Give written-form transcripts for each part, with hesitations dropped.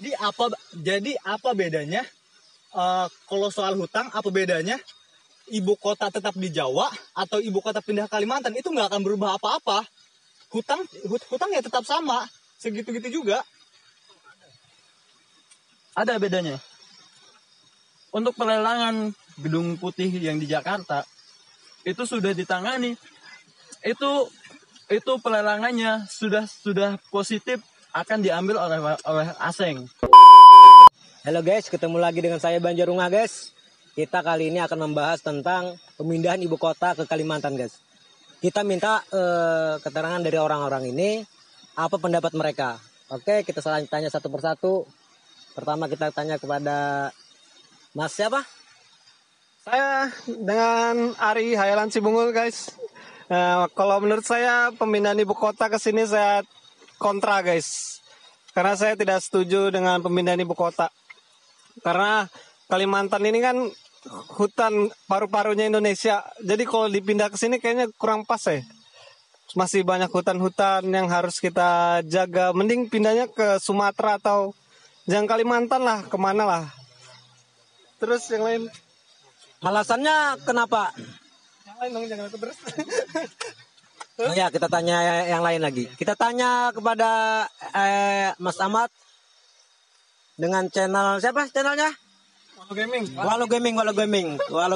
Jadi apa bedanya kalau soal hutang, apa bedanya ibu kota tetap di Jawa atau ibu kota pindah ke Kalimantan? Itu nggak akan berubah apa-apa. Hutang ya tetap sama, segitu-gitu juga. Ada bedanya. Untuk pelelangan Gedung Putih yang di Jakarta itu sudah ditangani. Itu pelelangannya sudah positif akan diambil oleh asing. Halo guys, ketemu lagi dengan saya Banjarungah guys. Kita kali ini akan membahas tentang pemindahan ibu kota ke Kalimantan guys. Kita minta keterangan dari orang-orang ini, apa pendapat mereka. Oke, kita tanya satu persatu. Pertama kita tanya kepada Mas siapa? Saya dengan Ari Hayalan Sibungul guys. Kalau menurut saya pemindahan ibu kota ke sini saya kontra guys. Karena saya tidak setuju dengan pemindahan ibu kota. Karena Kalimantan ini kan hutan paru-parunya Indonesia. Jadi kalau dipindah ke sini kayaknya kurang pas ya. Masih banyak hutan-hutan yang harus kita jaga. Mending pindahnya ke Sumatera atau jangan Kalimantan lah, kemana lah. Terus yang lain. Alasannya kenapa? Yang lain dong, jangan aku terus. Oh ya, kita tanya yang lain lagi. Kita tanya kepada Mas Ahmad dengan channel siapa channelnya? Walau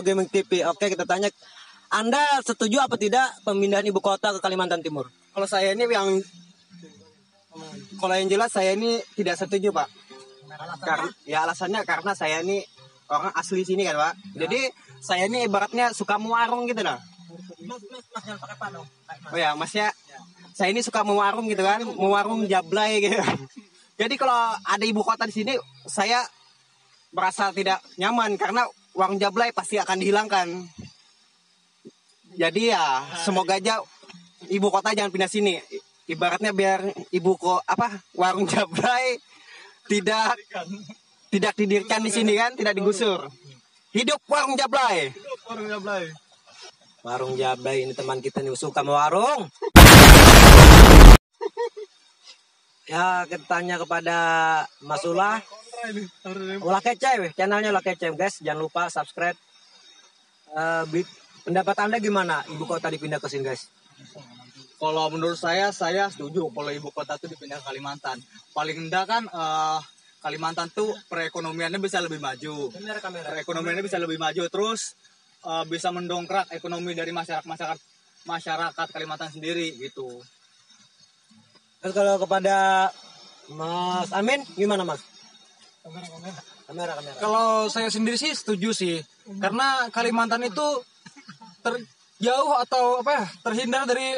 Gaming TV. Oke, kita tanya, Anda setuju apa tidak pemindahan ibu kota ke Kalimantan Timur? Kalau yang jelas saya ini tidak setuju, Pak. Alasannya karena saya ini orang asli sini kan, Pak. Jadi saya ini ibaratnya suka mewarung gitu lah. Oh ya, Mas ya. Saya ini suka mewarung gitu kan, mewarung jablay gitu. Jadi kalau ada ibu kota di sini, saya merasa tidak nyaman karena warung jablay pasti akan dihilangkan. Jadi ya, semoga aja ibu kota jangan pindah sini. Ibaratnya biar warung jablay tidak didirikan di sini kan, tidak digusur. Hidup warung jablay. Warung jablay ini teman kita nih suka mewarung. Ya, kita tanya kepada Mas Ulah. Ulah Kece, channelnya Ulah Kece guys. Jangan lupa subscribe. Pendapat Anda gimana ibu kota dipindah ke sini guys? Kalau menurut saya setuju kalau ibu kota itu dipindah ke Kalimantan. Paling enggak kan Kalimantan tuh perekonomiannya bisa lebih maju. Perekonomiannya bisa lebih maju, terus bisa mendongkrak ekonomi dari masyarakat Kalimantan sendiri gitu. Terus kalau kepada Mas Amin gimana Mas? Kamera. Kalau saya sendiri sih setuju sih. Karena Kalimantan itu terjauh atau terhindar dari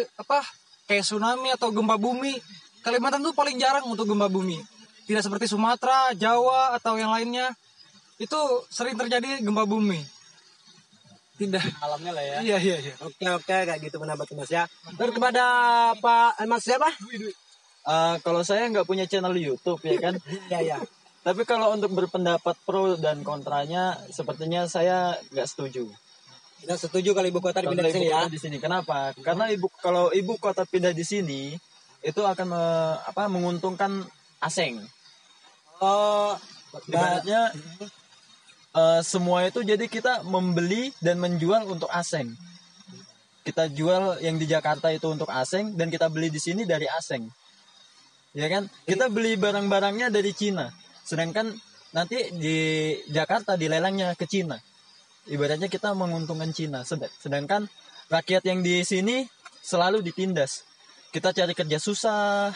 kayak tsunami atau gempa bumi. Kalimantan tuh paling jarang untuk gempa bumi. Tidak seperti Sumatera, Jawa atau yang lainnya. Itu sering terjadi gempa bumi. Tidak Alamnya lah ya. Iya. Oke kayak gitu pendapat Mas ya. Terus kepada Pak Mas siapa? Kalau saya nggak punya channel YouTube ya kan. Iya. Tapi kalau untuk berpendapat pro dan kontranya, sepertinya saya nggak setuju. Kita setuju kalau ibu kota dipindah ke sini ya. Di sini. Kenapa? Karena kalau ibu kota pindah di sini, itu akan menguntungkan asing. Ibaratnya semua itu jadi kita membeli dan menjual untuk asing. Kita jual yang di Jakarta itu untuk asing dan kita beli di sini dari asing. Ya kan? Kita beli barang-barangnya dari Cina. Sedangkan nanti di Jakarta dilelangnya ke Cina. Ibaratnya kita menguntungkan Cina. Sedangkan rakyat yang di sini selalu ditindas. Kita cari kerja susah,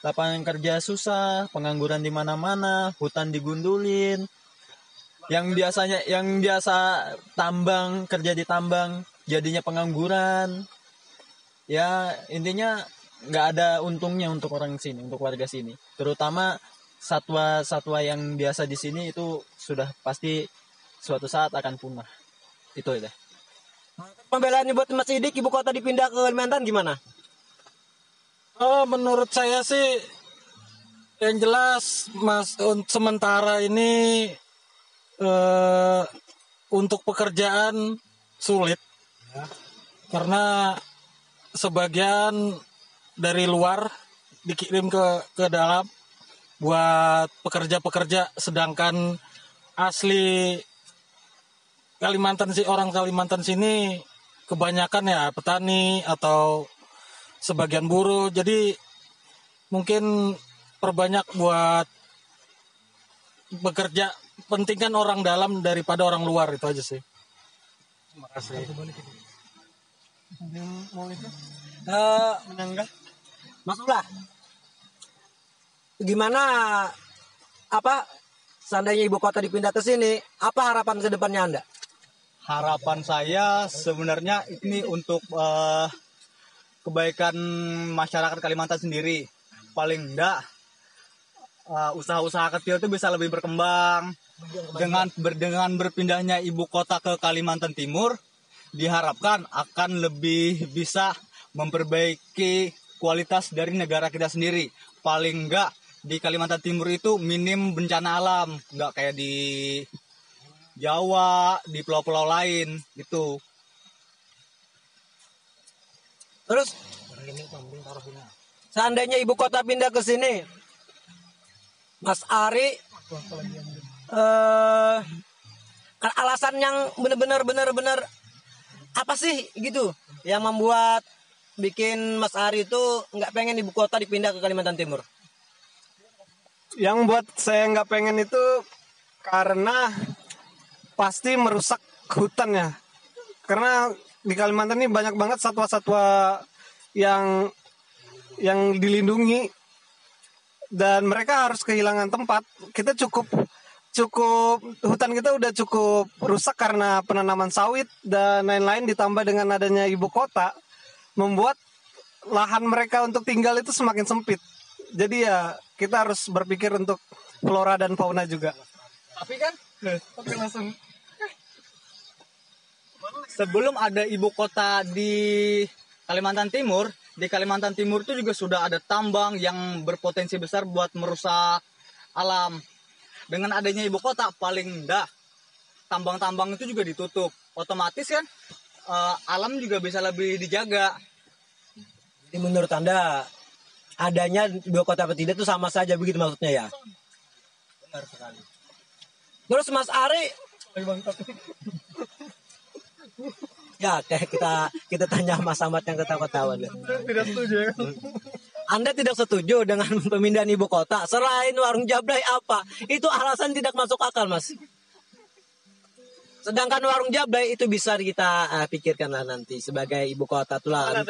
lapangan kerja susah, pengangguran di mana-mana, hutan digundulin. Yang biasa tambang, kerja di tambang, jadinya pengangguran. Ya, intinya nggak ada untungnya untuk orang sini, untuk warga sini. Terutama satwa-satwa yang biasa di sini itu sudah pasti suatu saat akan punah. Itu aja. Pembelaannya buat Mas Idik ibu kota dipindah ke Kalimantan gimana? Menurut saya sih yang jelas sementara ini untuk pekerjaan sulit karena sebagian dari luar dikirim ke dalam buat pekerja-pekerja, sedangkan asli orang Kalimantan sini kebanyakan ya petani atau sebagian buruh. Jadi mungkin perbanyak buat bekerja, pentingkan orang dalam daripada orang luar, itu aja sih. Terima kasih. Mas Ulah, gimana seandainya ibu kota dipindah ke sini, apa harapan ke depannya Anda? Harapan saya sebenarnya ini untuk kebaikan masyarakat Kalimantan sendiri. Paling enggak usaha-usaha kecil itu bisa lebih berkembang. Dengan berpindahnya ibu kota ke Kalimantan Timur, diharapkan akan lebih bisa memperbaiki kualitas dari negara kita sendiri. Paling enggak di Kalimantan Timur itu minim bencana alam, enggak kayak di Jawa, di pulau-pulau lain gitu. Terus seandainya ibu kota pindah ke sini, Mas Ari, kan alasan yang benar apa sih gitu yang membuat bikin Mas Ari itu nggak pengen ibu kota dipindah ke Kalimantan Timur? Yang buat saya nggak pengen itu karena pasti merusak hutannya. Karena di Kalimantan ini banyak banget satwa-satwa yang dilindungi dan mereka harus kehilangan tempat. Kita cukup hutan kita udah cukup rusak karena penanaman sawit dan lain-lain, ditambah dengan adanya ibu kota membuat lahan mereka untuk tinggal itu semakin sempit. Jadi ya kita harus berpikir untuk flora dan fauna juga. Tapi kan langsung sebelum ada ibu kota di Kalimantan Timur itu juga sudah ada tambang yang berpotensi besar buat merusak alam. Dengan adanya ibu kota, paling enggak tambang-tambang itu juga ditutup. Otomatis kan alam juga bisa lebih dijaga. Jadi menurut Anda adanya ibu kota atau tidak itu sama saja begitu maksudnya ya? Benar sekali. Terus Mas Ari, ya kayak kita tanya Mas Ahmad yang ketawa-ketawa. Tidak setuju ya? Anda tidak setuju dengan pemindahan ibu kota selain warung Jablay apa? Itu alasan tidak masuk akal, Mas. Sedangkan warung Jablay itu bisa kita pikirkan lah nanti sebagai ibu kota itulah.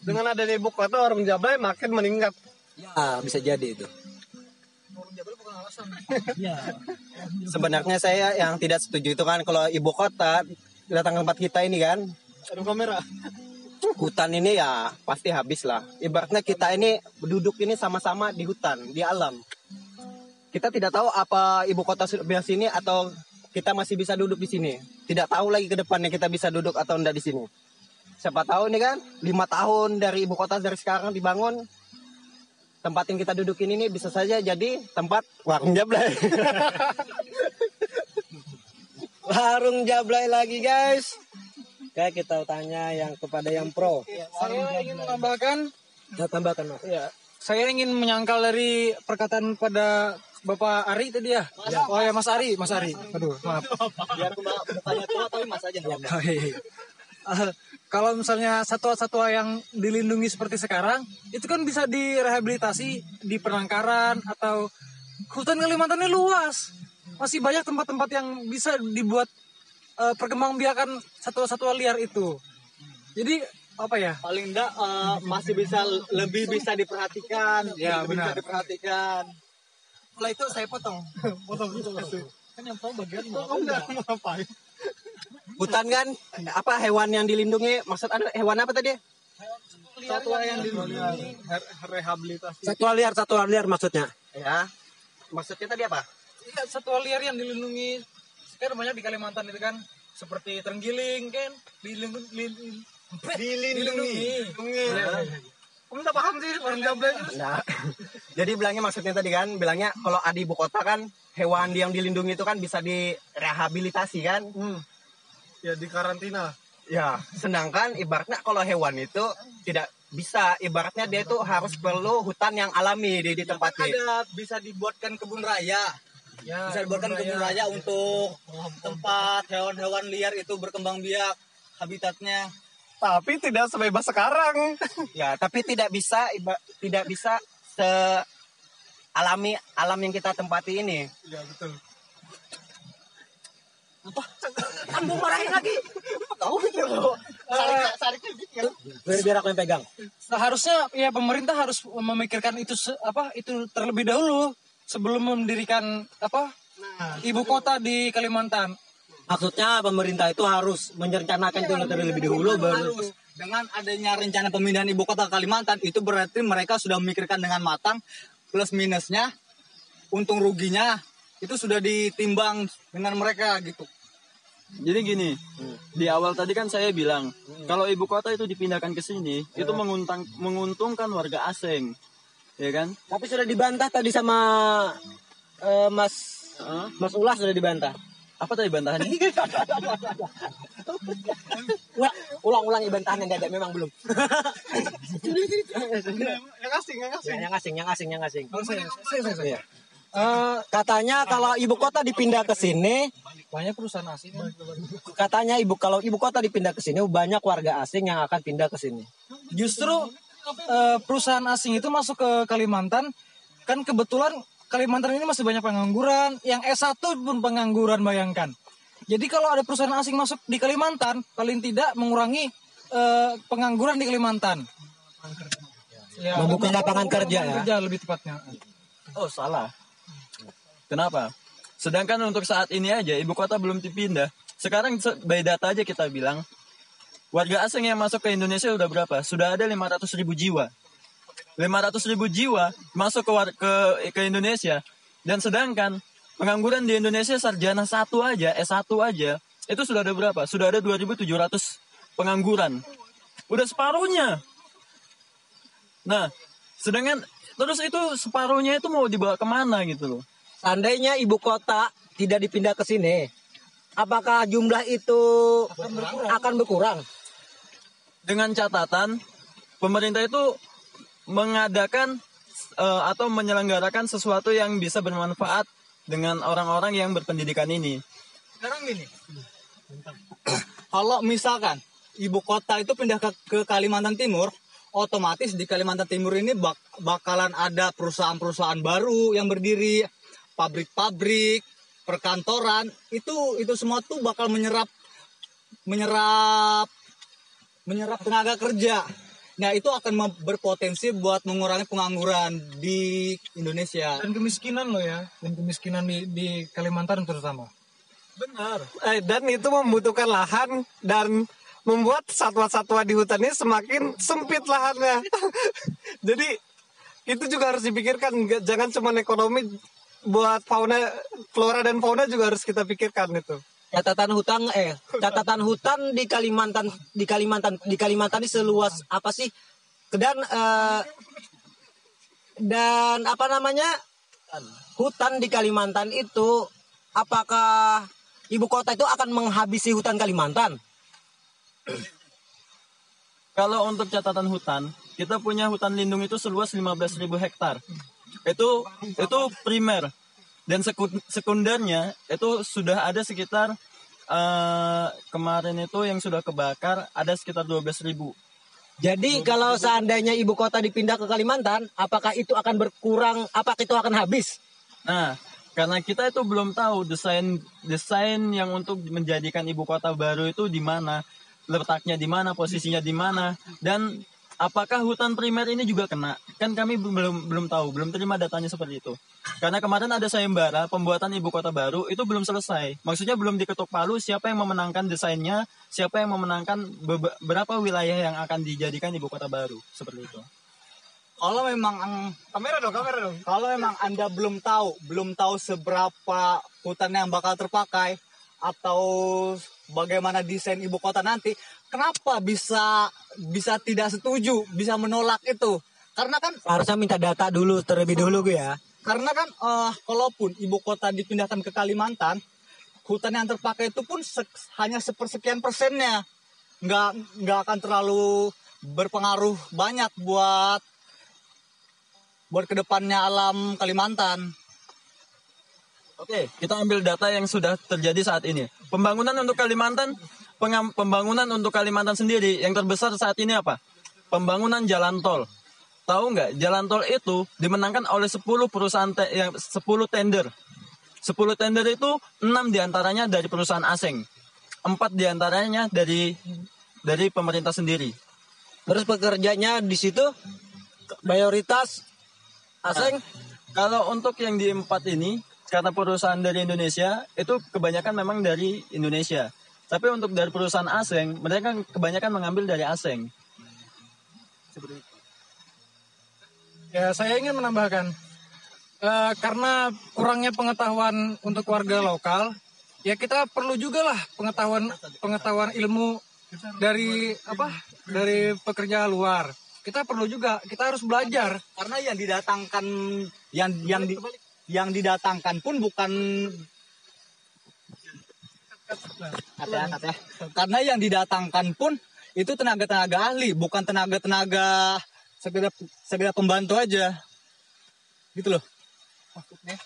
Dengan adanya ibu kota, warung Jablay makin meningkat. Ya, bisa jadi itu. Sebenarnya saya yang tidak setuju itu kan kalau ibu kota datang ke tempat kita ini kan, Aduh kamera. hutan ini ya pasti habis lah. Ibaratnya kita ini duduk ini sama-sama di hutan, di alam. Kita tidak tahu apa ibu kota sebelah sini atau kita masih bisa duduk di sini. Tidak tahu lagi ke depannya kita bisa duduk atau enggak di sini. Siapa tahu nih kan 5 tahun dari ibu kota dari sekarang dibangun, tempat yang kita dudukin ini bisa saja jadi tempat warung Jablay. Warung Jablay lagi, guys. Kayak kita tanya yang kepada yang pro. Saya ingin menambahkan, Tambahkan, Mas. ya, saya ingin menyangkal dari perkataan pada Bapak Ari tadi ya. Oh ya, Mas Ari. Aduh, maaf. Biar mukanya tua tapi mas aja nggak apa-apa. Kalau misalnya satwa-satwa yang dilindungi seperti sekarang, itu kan bisa direhabilitasi di penangkaran atau hutan Kalimantan ini luas. Masih banyak tempat-tempat yang bisa dibuat perkembangbiakan satwa-satwa liar itu. Jadi apa ya? Paling enggak masih bisa lebih bisa diperhatikan. Ya, lebih benar. bisa diperhatikan. Setelah itu saya potong. Kan yang tahu bagian Hutan kan apa hewan yang dilindungi? Maksud Anda hewan apa tadi? Satwa yang dilindungi, rehabilitasi. Satwa liar maksudnya. Ya. Maksudnya tadi apa? Iya, satwa liar yang dilindungi kan banyak di Kalimantan itu kan, seperti terenggiling kan dilindungi. Kamu tak paham sih orang Jablay itu? Nah, jadi bilangnya maksudnya tadi kan, bilangnya kalau ada ibu kota kan hewan yang dilindungi itu kan bisa direhabilitasi kan? Ya di karantina. Ya, sedangkan ibaratnya kalau hewan itu bisa, ibaratnya dia itu harus perlu hutan yang alami di tempatnya. Ada bisa dibuatkan kebun raya. Ya, Bisa dibuatkan kebun raya untuk tempat hewan-hewan liar itu berkembang biak habitatnya. Tapi tidak sebebas sekarang. Ya, tapi tidak bisa se alami alam yang kita tempati ini. Ya betul. Kamu marahin lagi. Tahu gitu. Biar aku yang pegang. Seharusnya ya pemerintah harus memikirkan itu itu terlebih dahulu sebelum mendirikan ibu kota di Kalimantan. Maksudnya pemerintah itu harus merencanakan itu terlebih dahulu baru. Harus. Dengan adanya rencana pemindahan ibu kota Kalimantan, itu berarti mereka sudah memikirkan dengan matang plus minusnya, untung ruginya itu sudah ditimbang dengan mereka gitu. Jadi gini, di awal tadi kan saya bilang kalau ibu kota itu dipindahkan ke sini itu menguntungkan warga asing, ya kan? Tapi sudah dibantah tadi sama Mas Ulas, sudah dibantah. Apa tadi bantahannya? Ulang-ulang bantahan yang ada memang belum. Yang asing. Iya. Katanya kalau ibu kota dipindah ke sini, Banyak perusahaan asing. katanya kalau ibu kota dipindah ke sini banyak warga asing yang akan pindah ke sini. Justru perusahaan asing itu masuk ke Kalimantan, kan kebetulan Kalimantan ini masih banyak pengangguran, yang S1 pun pengangguran, bayangkan. Jadi kalau ada perusahaan asing masuk di Kalimantan, paling tidak mengurangi pengangguran di Kalimantan. Ya, Membuka lapangan kerja ya. lebih tepatnya. Oh salah. Kenapa? Sedangkan untuk saat ini aja ibu kota belum dipindah. Sekarang by data aja kita bilang warga asing yang masuk ke Indonesia udah berapa? Sudah ada 500.000 jiwa. 500.000 jiwa masuk ke Indonesia. Dan sedangkan pengangguran di Indonesia sarjana S1 aja itu sudah ada berapa? Sudah ada 2.700 pengangguran. Udah separuhnya. Nah, sedangkan terus itu separuhnya itu mau dibawa kemana gitu loh. Seandainya ibu kota tidak dipindah ke sini, apakah jumlah itu akan berkurang? Dengan catatan pemerintah itu mengadakan atau menyelenggarakan sesuatu yang bisa bermanfaat dengan orang-orang yang berpendidikan ini. Sekarang gini, kalau misalkan ibu kota itu pindah ke Kalimantan Timur, otomatis di Kalimantan Timur ini bakalan ada perusahaan-perusahaan baru yang berdiri, pabrik-pabrik, perkantoran, itu semua tuh bakal menyerap tenaga kerja. Nah, itu akan berpotensi buat mengurangi pengangguran di Indonesia. Dan kemiskinan loh ya, dan kemiskinan di Kalimantan terutama. Benar. Dan itu membutuhkan lahan dan membuat satwa-satwa di hutan ini semakin sempit lahannya. Jadi itu juga harus dipikirkan, jangan cuma ekonomi, buat flora dan fauna juga harus kita pikirkan itu. Catatan hutan di Kalimantan ini seluas apa sih? Dan apa namanya? Hutan di Kalimantan itu, apakah ibu kota itu akan menghabisi hutan Kalimantan? Kalau untuk catatan hutan, kita punya hutan lindung itu seluas 15.000 hektar. Itu primer. Dan sekundernya itu sudah ada sekitar kemarin itu yang sudah kebakar ada sekitar 12.000. Jadi kalau seandainya ibu kota dipindah ke Kalimantan, apakah itu akan berkurang? Apakah itu akan habis? Nah, karena kita itu belum tahu desain yang untuk menjadikan ibu kota baru itu di mana, letaknya di mana, posisinya di mana, dan apakah hutan primer ini juga kena? Kan kami belum tahu, belum terima datanya seperti itu. Karena kemarin ada sayembara pembuatan ibu kota baru itu belum selesai. Maksudnya belum diketuk palu siapa yang memenangkan desainnya, siapa yang memenangkan berapa wilayah yang akan dijadikan ibu kota baru seperti itu. Kalau memang kamera dong. Kalau memang Anda belum tahu seberapa hutan yang bakal terpakai atau bagaimana desain ibu kota nanti, kenapa bisa tidak setuju, bisa menolak itu? Karena kan Harusnya minta data dulu terlebih dahulu ya. Karena kan kalaupun ibu kota dipindahkan ke Kalimantan, hutan yang terpakai itu pun hanya sepersekian persennya, nggak akan terlalu berpengaruh banyak buat kedepannya alam Kalimantan. Oke, kita ambil data yang sudah terjadi saat ini. Pembangunan untuk Kalimantan sendiri yang terbesar saat ini apa? Pembangunan jalan tol. Tahu nggak, jalan tol itu dimenangkan oleh 10 perusahaan 10 tender. 10 tender itu 6 diantaranya dari perusahaan asing. 4 diantaranya dari pemerintah sendiri. Terus pekerjanya di situ mayoritas asing. Kalau untuk yang di 4 ini, karena perusahaan dari Indonesia, itu kebanyakan memang dari Indonesia. Tapi untuk dari perusahaan asing, mereka kebanyakan mengambil dari asing. Ya, saya ingin menambahkan, karena kurangnya pengetahuan untuk warga lokal, ya kita perlu juga lah pengetahuan ilmu dari pekerja luar. Kita perlu juga, kita harus belajar. Karena yang didatangkan pun bukan karena yang didatangkan pun itu tenaga ahli, bukan tenaga sekedar pembantu aja, gitu loh maksudnya.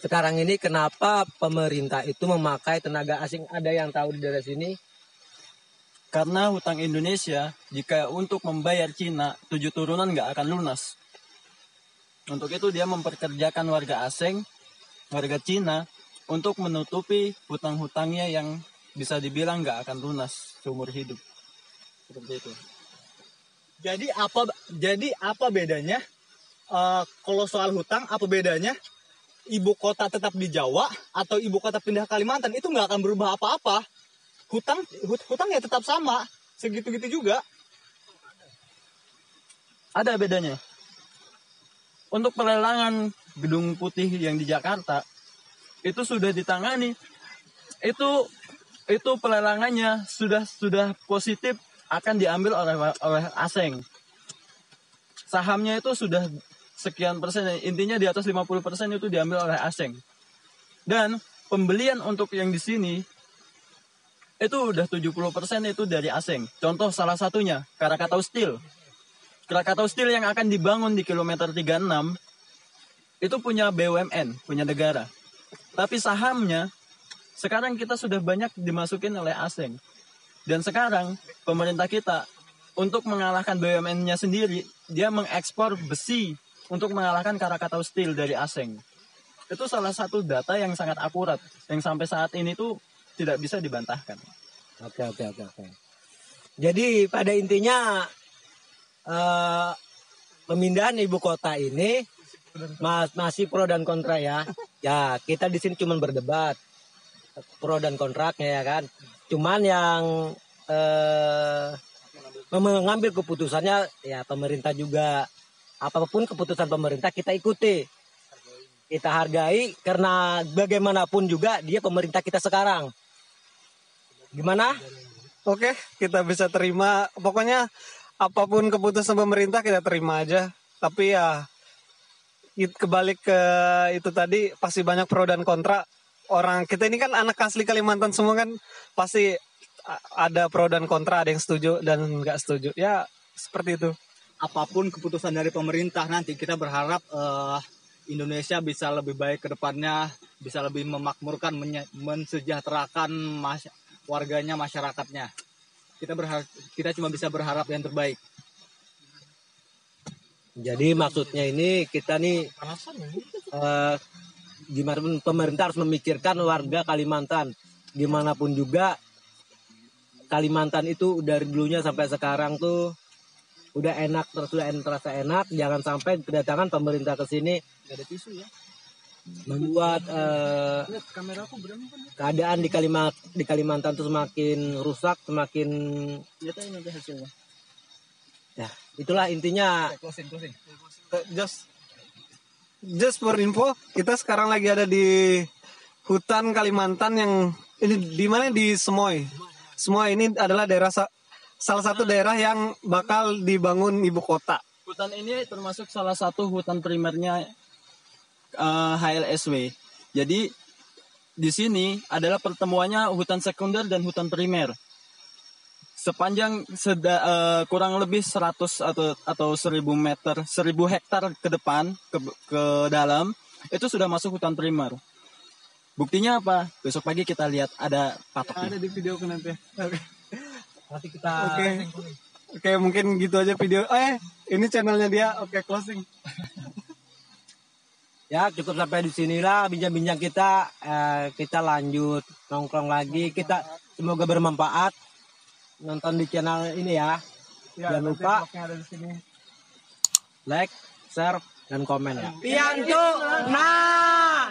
Sekarang ini kenapa pemerintah itu memakai tenaga asing? Ada yang tahu di daerah sini? Karena hutang Indonesia, jika untuk membayar Cina, 7 turunan nggak akan lunas. Untuk itu dia memperkerjakan warga asing, warga Cina, untuk menutupi hutang-hutangnya yang bisa dibilang nggak akan lunas seumur hidup. Seperti itu. Jadi apa bedanya? Kalau soal hutang, apa bedanya? Ibu kota tetap di Jawa atau ibu kota pindah ke Kalimantan, itu nggak akan berubah apa-apa. Hutang ya tetap sama, segitu-gitu juga. Ada bedanya. Untuk pelelangan Gedung Putih yang di Jakarta, itu sudah ditangani. Itu pelelangannya sudah positif akan diambil oleh asing. Sahamnya itu sudah sekian persen, intinya di atas 50% itu diambil oleh asing. Dan pembelian untuk yang di sini itu udah 70% itu dari asing. Contoh salah satunya Krakatau Steel. Krakatau Steel yang akan dibangun di kilometer 36 itu punya BUMN, punya negara. Tapi sahamnya sekarang kita sudah banyak dimasukin oleh asing. Dan sekarang pemerintah kita untuk mengalahkan BUMN-nya sendiri, dia mengekspor besi untuk mengalahkan Krakatau Steel dari asing. Itu salah satu data yang sangat akurat, yang sampai saat ini tuh tidak bisa dibantahkan. Oke. Jadi pada intinya pemindahan ibu kota ini masih pro dan kontra ya. Ya kita di sini cuma berdebat pro dan kontraknya ya kan. Cuman yang mengambil keputusannya ya pemerintah juga. Apapun keputusan pemerintah kita ikuti. Kita hargai karena bagaimanapun juga dia pemerintah kita sekarang. Gimana? Oke, kita bisa terima. Pokoknya apapun keputusan pemerintah kita terima aja. Tapi ya kebalik ke itu tadi, pasti banyak pro dan kontra. Orang kita ini kan anak asli Kalimantan semua kan, pasti ada pro dan kontra, ada yang setuju dan nggak setuju. Ya seperti itu. Apapun keputusan dari pemerintah, nanti kita berharap Indonesia bisa lebih baik ke depannya, bisa lebih memakmurkan, mensejahterakan warganya, masyarakatnya. Kita cuma bisa berharap yang terbaik. Jadi maksudnya ini kita nih gimana pun pemerintah harus memikirkan warga Kalimantan. Gimana pun juga Kalimantan itu dari dulunya sampai sekarang tuh udah enak, terasa enak. Jangan sampai kedatangan pemerintah ke sini membuat keadaan di Kalimantan tuh semakin rusak, semakin ya itulah intinya. Just for info, kita sekarang lagi ada di hutan Kalimantan yang ini di mana, di Semoy. Semoy ini adalah salah satu daerah yang bakal dibangun ibu kota. Hutan ini termasuk salah satu hutan primernya HLSW. Jadi di sini adalah pertemuannya hutan sekunder dan hutan primer. sepanjang kurang lebih 100 atau 1000 meter, 1000 hektar ke depan ke dalam itu sudah masuk hutan primer. Buktinya apa? Besok pagi kita lihat ada patoknya. Ada di video nanti. Oke. Nanti kita Oke, mungkin gitu aja video. Ini channelnya dia. Oke, closing. ya cukup sampai di sinilah bincang-bincang kita. Kita lanjut nongkrong lagi. Kita semoga bermanfaat. Nonton di channel ini ya. Jangan lupa Ada di sini. like, share, dan komen ya. Pianto, nah.